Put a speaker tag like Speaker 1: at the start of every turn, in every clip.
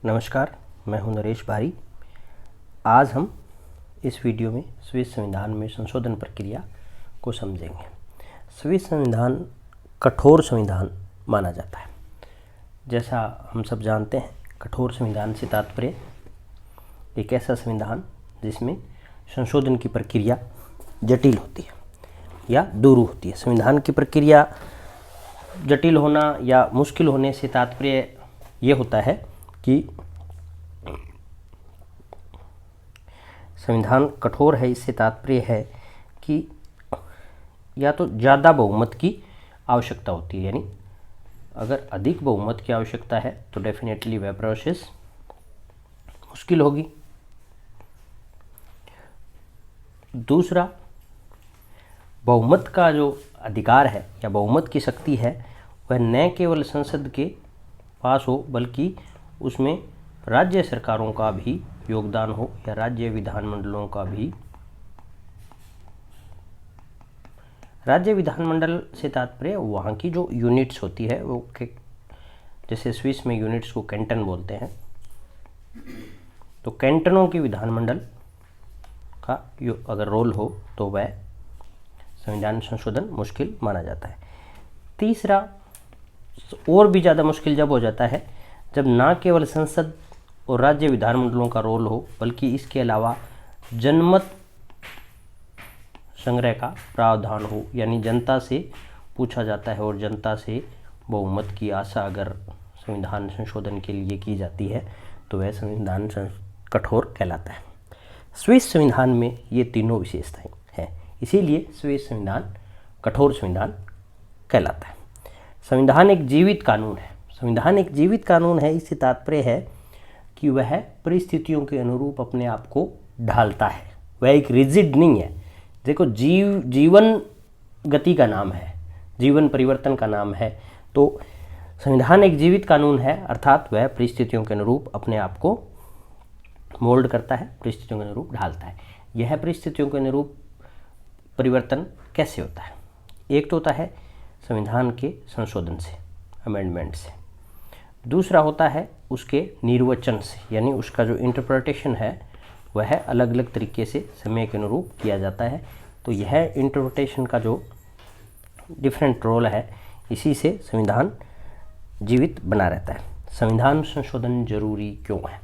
Speaker 1: नमस्कार, मैं हूं नरेश भारी। आज हम इस वीडियो में स्विस संविधान में संशोधन प्रक्रिया को समझेंगे। स्विस संविधान कठोर संविधान माना जाता है। जैसा हम सब जानते हैं, कठोर संविधान से तात्पर्य एक ऐसा संविधान जिसमें संशोधन की प्रक्रिया जटिल होती है या दूर होती है। संविधान की प्रक्रिया जटिल होना या मुश्किल होने से तात्पर्य ये होता है कि संविधान कठोर है। इससे तात्पर्य है कि या तो ज़्यादा बहुमत की आवश्यकता होती है, यानी अगर अधिक बहुमत की आवश्यकता है तो डेफिनेटली वह प्रोसेस मुश्किल होगी। दूसरा, बहुमत का जो अधिकार है या बहुमत की शक्ति है वह न केवल संसद के पास हो बल्कि उसमें राज्य सरकारों का भी योगदान हो या राज्य विधानमंडलों का भी। राज्य विधानमंडल से तात्पर्य वहाँ की जो यूनिट्स होती है वो जैसे स्विस में यूनिट्स को कैंटन बोलते हैं, तो कैंटनों की विधानमंडल का अगर रोल हो तो वह संविधान संशोधन मुश्किल माना जाता है। तीसरा, और भी ज़्यादा मुश्किल जब हो जाता है जब ना केवल संसद और राज्य विधानमंडलों का रोल हो बल्कि इसके अलावा जनमत संग्रह का प्रावधान हो, यानी जनता से पूछा जाता है और जनता से बहुमत की आशा अगर संविधान संशोधन के लिए की जाती है तो वह संविधान कठोर कहलाता है। स्विस संविधान में ये तीनों विशेषताएं हैं, इसीलिए स्विस संविधान कठोर संविधान कहलाता है। संविधान एक जीवित कानून है। संविधान एक जीवित कानून है, इससे तात्पर्य है कि वह परिस्थितियों के अनुरूप अपने आप को ढालता है। वह एक रिजिड नहीं है। देखो, जीवन गति का नाम है, जीवन परिवर्तन का नाम है, तो संविधान एक जीवित कानून है, अर्थात वह परिस्थितियों के अनुरूप अपने आप को मोल्ड करता है, परिस्थितियों के अनुरूप ढालता है। यह परिस्थितियों के अनुरूप परिवर्तन कैसे होता है? एक तो होता है संविधान के संशोधन से, अमेंडमेंट से। दूसरा होता है उसके निर्वचन से, यानी उसका जो इंटरप्रिटेशन है वह अलग अलग तरीके से समय के अनुरूप किया जाता है। तो यह इंटरप्रिटेशन का जो डिफरेंट रोल है, इसी से संविधान जीवित बना रहता है। संविधान संशोधन जरूरी क्यों है?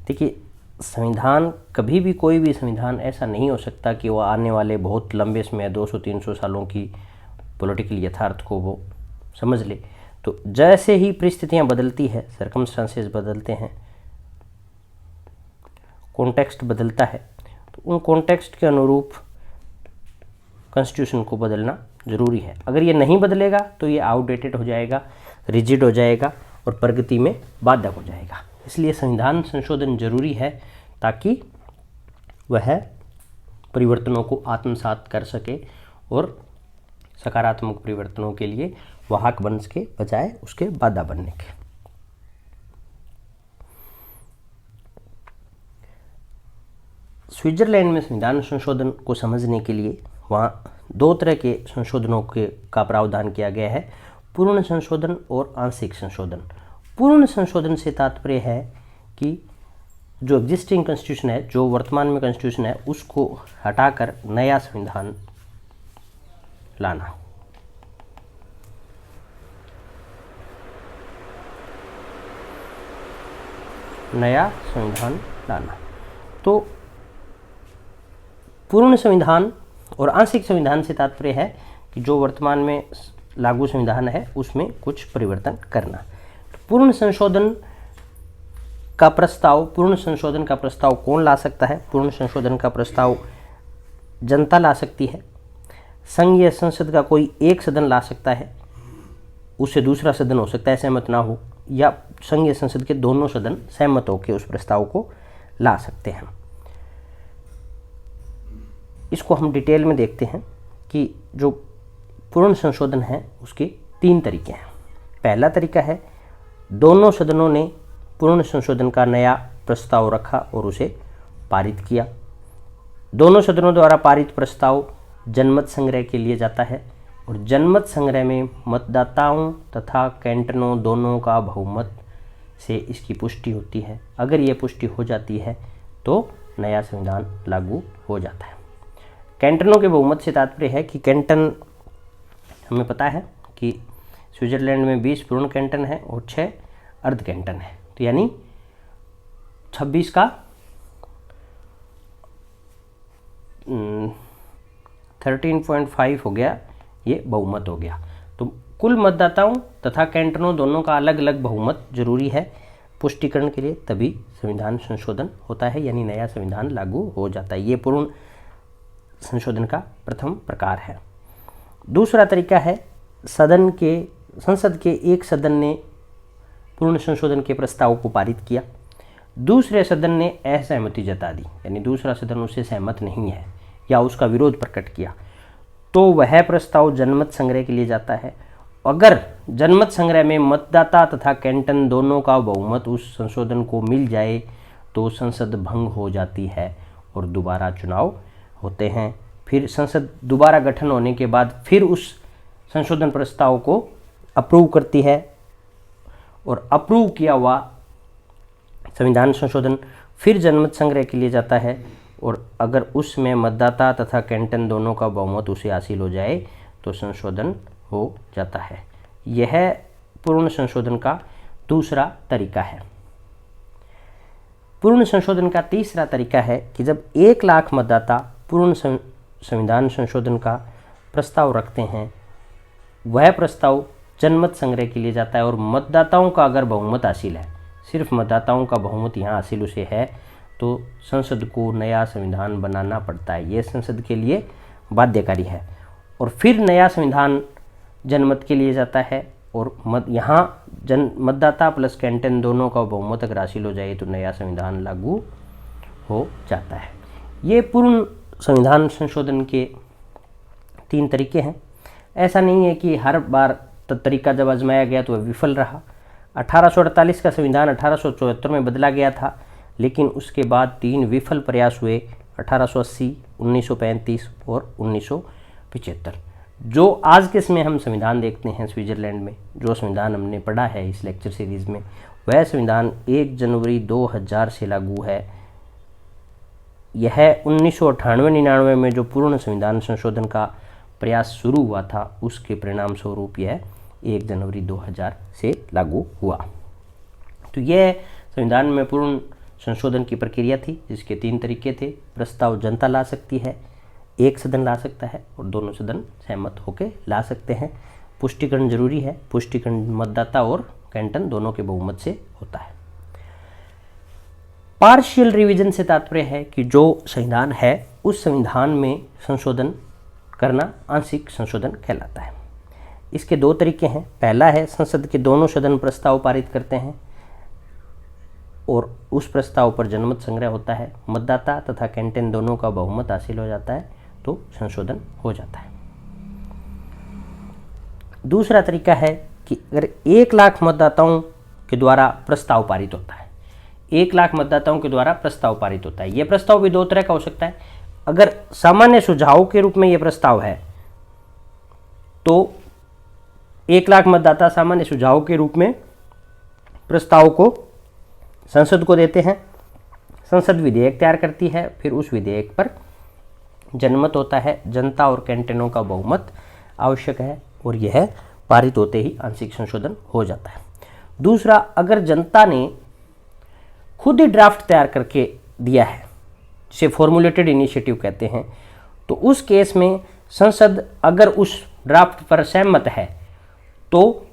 Speaker 1: देखिए, संविधान कभी भी, कोई भी संविधान ऐसा नहीं हो सकता कि वो आने वाले बहुत लंबे समय 200-300 सालों की पॉलिटिकल यथार्थ को वो समझ ले। तो जैसे ही परिस्थितियां बदलती है, सर्कमस्टांसेस बदलते हैं, कॉन्टेक्स्ट बदलता है, तो उन कॉन्टेक्स्ट के अनुरूप कॉन्स्टिट्यूशन को बदलना ज़रूरी है। अगर ये नहीं बदलेगा तो ये आउटडेटेड हो जाएगा, रिजिड हो जाएगा और प्रगति में बाधक हो जाएगा। इसलिए संविधान संशोधन जरूरी है ताकि वह परिवर्तनों को आत्मसात कर सके और सकारात्मक परिवर्तनों के लिए वाहक बन सके, बजाय उसके बाधा बनने के। स्विट्जरलैंड में संविधान संशोधन को समझने के लिए वहाँ दो तरह के संशोधनों का प्रावधान किया गया है, पूर्ण संशोधन और आंशिक संशोधन। पूर्ण संशोधन से तात्पर्य है कि जो एग्जिस्टिंग कॉन्स्टिट्यूशन है, जो वर्तमान में कॉन्स्टिट्यूशन है, उसको हटाकर नया संविधान लाना। नया संविधान लाना। तो पूर्ण संविधान और आंशिक संविधान से तात्पर्य है कि जो वर्तमान में लागू संविधान है उसमें कुछ परिवर्तन करना। पूर्ण संशोधन का प्रस्ताव कौन ला सकता है? पूर्ण संशोधन का प्रस्ताव जनता ला सकती है। संघ या संसद का कोई एक सदन ला सकता है, उससे दूसरा सदन हो सकता है सहमत ना हो, या संघ या संसद के दोनों सदन सहमत होकर उस प्रस्ताव को ला सकते हैं। इसको हम डिटेल में देखते हैं कि जो पूर्ण संशोधन है उसके 3 तरीके हैं। पहला तरीका है, दोनों सदनों ने पूर्ण संशोधन का नया प्रस्ताव रखा और उसे पारित किया। दोनों सदनों द्वारा पारित प्रस्ताव जनमत संग्रह के लिए जाता है और जनमत संग्रह में मतदाताओं तथा कैंटनों दोनों का बहुमत से इसकी पुष्टि होती है। अगर ये पुष्टि हो जाती है तो नया संविधान लागू हो जाता है। कैंटनों के बहुमत से तात्पर्य है कि कैंटन, हमें पता है कि स्विट्जरलैंड में 20 पूर्ण कैंटन है और 6 अर्ध कैंटन है, तो यानी 26 का 13.5 हो गया, ये बहुमत हो गया। तो कुल मतदाताओं तथा कैंटनों दोनों का अलग अलग बहुमत जरूरी है पुष्टिकरण के लिए, तभी संविधान संशोधन होता है, यानी नया संविधान लागू हो जाता है। ये पूर्ण संशोधन का प्रथम प्रकार है। दूसरा तरीका है संसद के एक सदन ने पूर्ण संशोधन के प्रस्ताव को पारित किया, दूसरे सदन ने असहमति जता दी, यानी दूसरा सदन उससे सहमत नहीं है या उसका विरोध प्रकट किया, तो वह प्रस्ताव जनमत संग्रह के लिए जाता है। अगर जनमत संग्रह में मतदाता तथा कैंटन दोनों का बहुमत उस संशोधन को मिल जाए तो संसद भंग हो जाती है और दोबारा चुनाव होते हैं। फिर संसद दोबारा गठन होने के बाद फिर उस संशोधन प्रस्ताव को अप्रूव करती है और अप्रूव किया हुआ संविधान संशोधन फिर जनमत संग्रह के लिए जाता है, और अगर उसमें मतदाता तथा कैंटन दोनों का बहुमत उसे हासिल हो जाए तो संशोधन हो जाता है। यह पूर्ण संशोधन का दूसरा तरीका है। पूर्ण संशोधन का तीसरा तरीका है कि जब 1 लाख मतदाता पूर्ण संविधान संशोधन का प्रस्ताव रखते हैं, वह प्रस्ताव जनमत संग्रह के लिए जाता है और मतदाताओं का अगर बहुमत हासिल है, सिर्फ मतदाताओं का बहुमत यहाँ हासिल उसे है, तो संसद को नया संविधान बनाना पड़ता है। ये संसद के लिए बाध्यकारी है और फिर नया संविधान जनमत के लिए जाता है और यहाँ मतदाता प्लस कैंटन दोनों का बहुमत अगर हासिल हो जाए तो नया संविधान लागू हो जाता है। ये पूर्ण संविधान संशोधन के 3 तरीके हैं। ऐसा नहीं है कि हर बार तरीका जब आजमाया गया तो वह विफल रहा। 1848 का संविधान 1874 में बदला गया था, लेकिन उसके बाद 3 विफल प्रयास हुए, 1880, 1935 और 1975। जो आज के समय हम संविधान देखते हैं स्विट्जरलैंड में, जो संविधान हमने पढ़ा है इस लेक्चर सीरीज़ में, वह संविधान 1 जनवरी 2000 से लागू है। यह 1998-99 में जो पूर्ण संविधान संशोधन का प्रयास शुरू हुआ था, उसके परिणाम स्वरूप यह 1 जनवरी 2000 से लागू हुआ। तो यह संविधान में पूर्ण संशोधन की प्रक्रिया थी, जिसके 3 तरीके थे। प्रस्ताव जनता ला सकती है, एक सदन ला सकता है और दोनों सदन सहमत होकर ला सकते हैं। पुष्टिकरण जरूरी है, पुष्टिकरण मतदाता और कैंटन दोनों के बहुमत से होता है। पार्शियल रिवीजन से तात्पर्य है कि जो संविधान है उस संविधान में संशोधन करना आंशिक संशोधन कहलाता है। इसके 2 तरीके हैं। पहला है संसद के दोनों सदन प्रस्ताव पारित करते हैं और उस प्रस्ताव पर जनमत संग्रह होता है, मतदाता तथा कैंटन दोनों का बहुमत हासिल हो जाता है तो संशोधन हो जाता है। दूसरा तरीका है कि अगर 1 लाख मतदाताओं के द्वारा प्रस्ताव पारित होता है, 1 लाख मतदाताओं के द्वारा प्रस्ताव पारित होता है। यह प्रस्ताव भी 2 तरह का हो सकता है। अगर सामान्य सुझाव के रूप में यह प्रस्ताव है तो 1 लाख मतदाता सामान्य सुझाव के रूप में प्रस्ताव को संसद को देते हैं। संसद विधेयक तैयार करती है, फिर उस विधेयक पर जनमत होता है। जनता और कैंटनों का बहुमत आवश्यक है और यह पारित होते ही आंशिक संशोधन हो जाता है। दूसरा, अगर जनता ने खुद ही ड्राफ्ट तैयार करके दिया है, जिसे फॉर्मुलेटेड इनिशिएटिव कहते हैं, तो उस केस में संसद अगर उस ड्राफ्ट पर सहमत है तो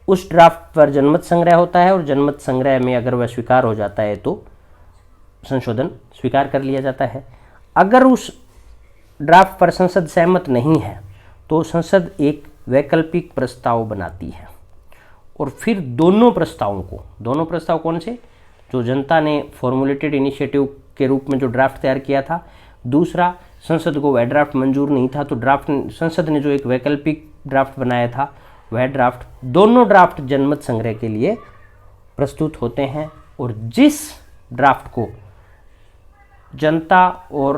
Speaker 1: उस ड्राफ्ट पर जनमत संग्रह होता है और जनमत संग्रह में अगर वह स्वीकार हो जाता है तो संशोधन स्वीकार कर लिया जाता है। अगर उस ड्राफ्ट पर संसद सहमत नहीं है तो संसद एक वैकल्पिक प्रस्ताव बनाती है और फिर दोनों प्रस्ताव कौन से, जो जनता ने फॉर्मुलेटेड इनिशिएटिव के रूप में जो ड्राफ्ट तैयार किया था, दूसरा संसद को वह ड्राफ्ट मंजूर नहीं था तो संसद ने जो एक वैकल्पिक ड्राफ्ट बनाया था, वह ड्राफ्ट, दोनों ड्राफ्ट जनमत संग्रह के लिए प्रस्तुत होते हैं और जिस ड्राफ्ट को जनता और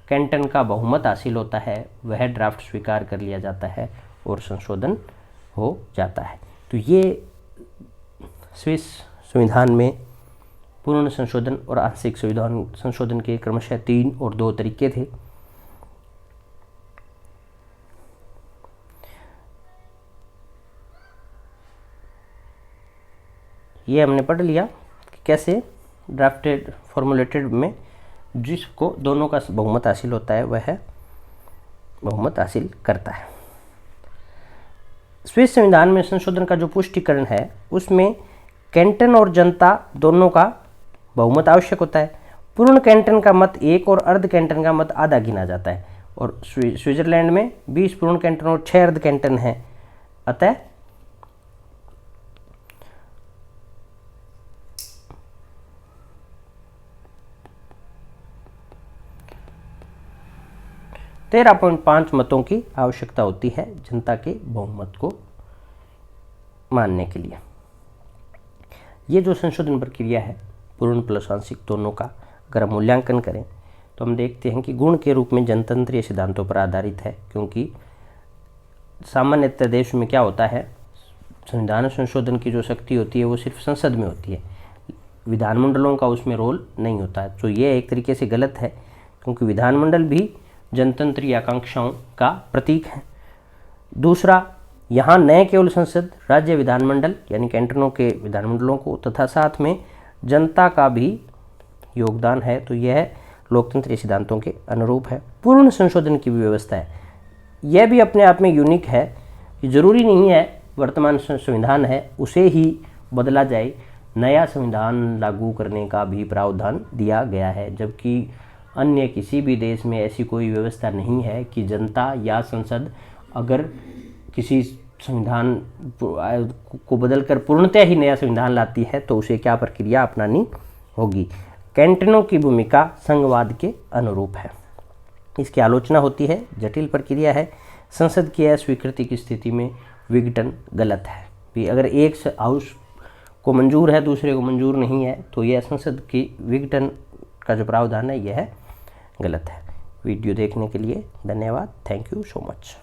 Speaker 1: कैंटन का बहुमत हासिल होता है वह ड्राफ्ट स्वीकार कर लिया जाता है और संशोधन हो जाता है। तो ये स्विस संविधान में पूर्ण संशोधन और आंशिक संविधान संशोधन के क्रमशः 3 और 2 तरीके थे। ये हमने पढ़ लिया कि कैसे ड्राफ्टेड फॉर्मुलेटेड में जिसको दोनों का बहुमत हासिल होता है वह बहुमत हासिल करता है। स्विस संविधान में संशोधन का जो पुष्टिकरण है उसमें कैंटन और जनता दोनों का बहुमत आवश्यक होता है। पूर्ण कैंटन का मत 1 और अर्ध कैंटन का मत आधा गिना जाता है और स्विट्जरलैंड में 20 पूर्ण कैंटन और 6 अर्ध कैंटन है। अतः तेरह 13.5 मतों की आवश्यकता होती है जनता के बहुमत को मानने के लिए। ये जो संशोधन प्रक्रिया है पूर्ण प्लस आंशिक दोनों का अगर हम मूल्यांकन करें तो हम देखते हैं कि गुण के रूप में जनतंत्रीय सिद्धांतों पर आधारित है, क्योंकि सामान्यतः देश में क्या होता है, संविधान संशोधन की जो शक्ति होती है वो सिर्फ संसद में होती है, विधानमंडलों का उसमें रोल नहीं होता है। तो ये एक तरीके से गलत है, क्योंकि विधानमंडल भी जनतंत्रीय आकांक्षाओं का प्रतीक है। दूसरा, यहाँ न केवल संसद, राज्य विधानमंडल यानी कैंटनों के विधानमंडलों को तथा साथ में जनता का भी योगदान है, तो यह लोकतंत्रीय सिद्धांतों के अनुरूप है। पूर्ण संशोधन की भी व्यवस्था है, यह भी अपने आप में यूनिक है कि जरूरी नहीं है वर्तमान संविधान है उसे ही बदला जाए, नया संविधान लागू करने का भी प्रावधान दिया गया है, जबकि अन्य किसी भी देश में ऐसी कोई व्यवस्था नहीं है कि जनता या संसद अगर किसी संविधान को बदलकर पूर्णतः ही नया संविधान लाती है तो उसे क्या प्रक्रिया अपनानी होगी। कैंटनों की भूमिका संघवाद के अनुरूप है, इसकी आलोचना होती है, जटिल प्रक्रिया है। संसद की अस्वीकृति की स्थिति में विघटन गलत है भी, अगर एक हाउस को मंजूर है दूसरे को मंजूर नहीं है तो यह संसद की विघटन का जो प्रावधान है यह गलत है। वीडियो देखने के लिए धन्यवाद। Thank you so much.